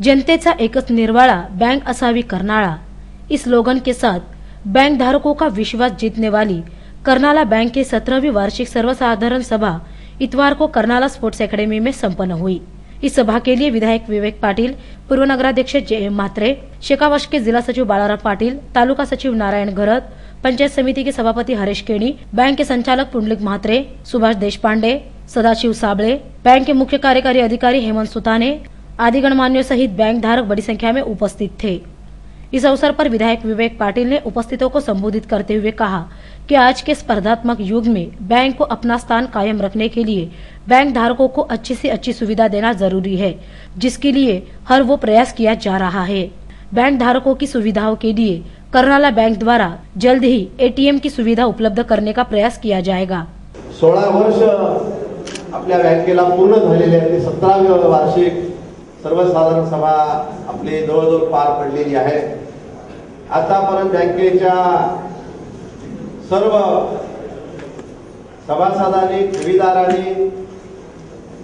जनतेचा एकच निर्वाळा बैंक असावी कर्नाळा। इस स्लोगन के साथ बैंक धारकों का विश्वास जीतने वाली कर्नाला बैंक की 17वीं वार्षिक सर्वसाधारण सभा इतवार को कर्नाला स्पोर्ट्स एकेडमी में संपन्न हुई। इस सभा के लिए विधायक विवेक पाटिल, पूर्व नगराध्यक्ष जे.एम. म्हात्रे, शेखावश के जिला सचिव बालाराव पाटिल, तालुका सचिव नारायण घरत, पंचायत समिति के सभापति हरीश केणी, बैंक के संचालक पुंडलिक म्हात्रे, सुभाष देशपांडे, सदाशिव साबळे, बैंक के मुख्य कार्यकारी अधिकारी हेमंत सुताने आदि गणमान्यों सहित बैंक धारक बड़ी संख्या में उपस्थित थे। इस अवसर पर विधायक विवेक पाटिल ने उपस्थितों को संबोधित करते हुए कहा कि आज के स्पर्धात्मक युग में बैंक को अपना स्थान कायम रखने के लिए बैंक धारकों को अच्छी से अच्छी सुविधा देना जरूरी है, जिसके लिए हर वो प्रयास किया जा रहा है। बैंक धारकों की सुविधाओं के लिए कर्नाला बैंक द्वारा जल्द ही एटीएम की सुविधा उपलब्ध करने का प्रयास किया जाएगा। 16 वर्ष आपल्या बँकेला पूर्ण झालेले आहे। 17वी वार्षिक सर्वसाधारण सभा आपली जवळजवळ पार पडलेली आहे। आतापर्यंत बँकेच्या सर्व सभासदांनी, ठेवीदारांनी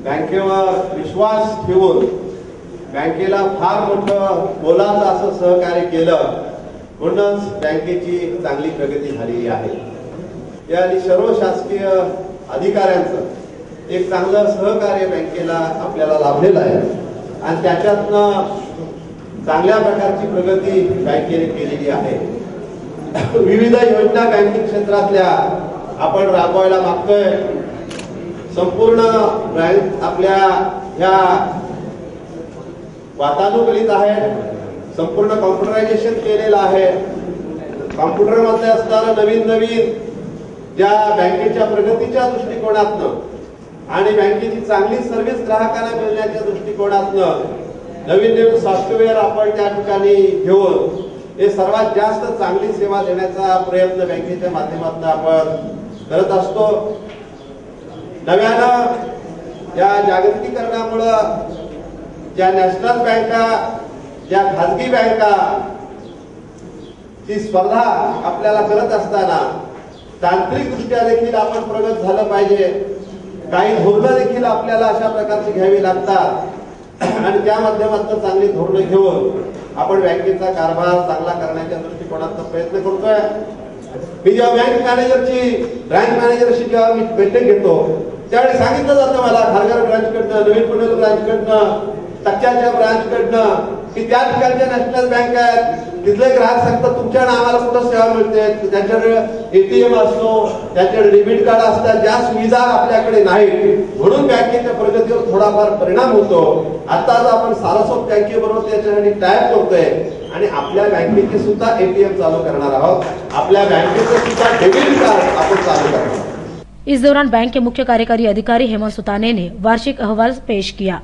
बँकेवर विश्वास ठेवून बँकेला फार मोठं मोलाचं असं सहकार्य केलं, म्हणूनच बँकेची चांगली प्रगती झालेली आहे। यासाठी सर्व शासकीय अधिकाऱ्यांचं एक चांगलं सहकार्य बँकेला आपल्याला लाभलेलं आहे आणि त्याच्यातनं चांगल्या प्रकारची प्रगती बँकेने केलेली आहे। विविध योजना बँकिंग क्षेत्रातल्या आपण राबवायला मागतोय। संपूर्ण बँक आपल्या ह्या वातानुकूलित आहे, संपूर्ण कॉम्प्युटरायझेशन केलेलं आहे। कॉम्प्युटर मध्ये असणारं नवीन ज्या बँकेच्या प्रगतीच्या दृष्टिकोनातनं आणि बँकेची चांगली सर्व्हिस ग्राहकांना मिळण्याच्या दृष्टिकोनातनं नवीन सॉफ्टवेअर आपण त्या ठिकाणी घेऊन हे सर्वात जास्त चांगली सेवा देण्याचा प्रयत्न बँकेच्या माध्यमातून आपण करत असतो। नव्यानं या जागतिकीकरणामुळे ज्या नॅशनल बँका, ज्या खाजगी बँका ची स्पर्धा आपल्याला करत असताना तांत्रिक दृष्ट्या देखील आपण प्रगत झालं पाहिजे। काही धोरणं देखील आपल्याला अशा प्रकारची घ्यावी लागतात आणि त्या माध्यमातून चांगली धोरणं घेऊन आपण बँकेचा कारभार चांगला करण्याच्या दृष्टिकोनातून प्रयत्न करतोय। मी जेव्हा बँक मॅनेजरशी जेव्हा मी बैठक घेतो त्यावेळी सांगितलं जातं मला खारघर ब्रांचकडनं, नवीन पुणे ब्रांचकडनं, टक्क्याच्या ब्रांचकडनं की त्या ठिकाणच्या नॅशनल बँक आहेत, तिथले ग्राहक सांगतात तुमच्या नावाला कुठं सेवा मिळते, त्यांच्याकडे एटीएम असतो, त्यांच्याकडे डेबिट कार्ड असतात, ज्या सुविधा आपल्याकडे नाहीत, म्हणून बँकेच्या प्रगतीवर थोडाफार परिणाम होतो। आता आपण सारस्वत बँकेबरोबर त्याच्यासाठी टायअप करतोय आणि आपल्या बँकेचे सुद्धा एटीएम चालू करणार आहोत, आपल्या बँकेचे सुद्धा डेबिट कार्ड आपण चालू करणार आहोत। इस दौरान बैंक के मुख्य कार्यकारी अधिकारी हेमंत सुताने ने वार्षिक अहवाल पेश किया।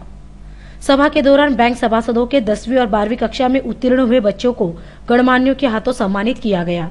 सभा के दौरान बैंक सभासदों के 10वीं और 12वीं कक्षा में उत्तीर्ण हुए बच्चों को गणमान्यों के हाथों सम्मानित किया गया।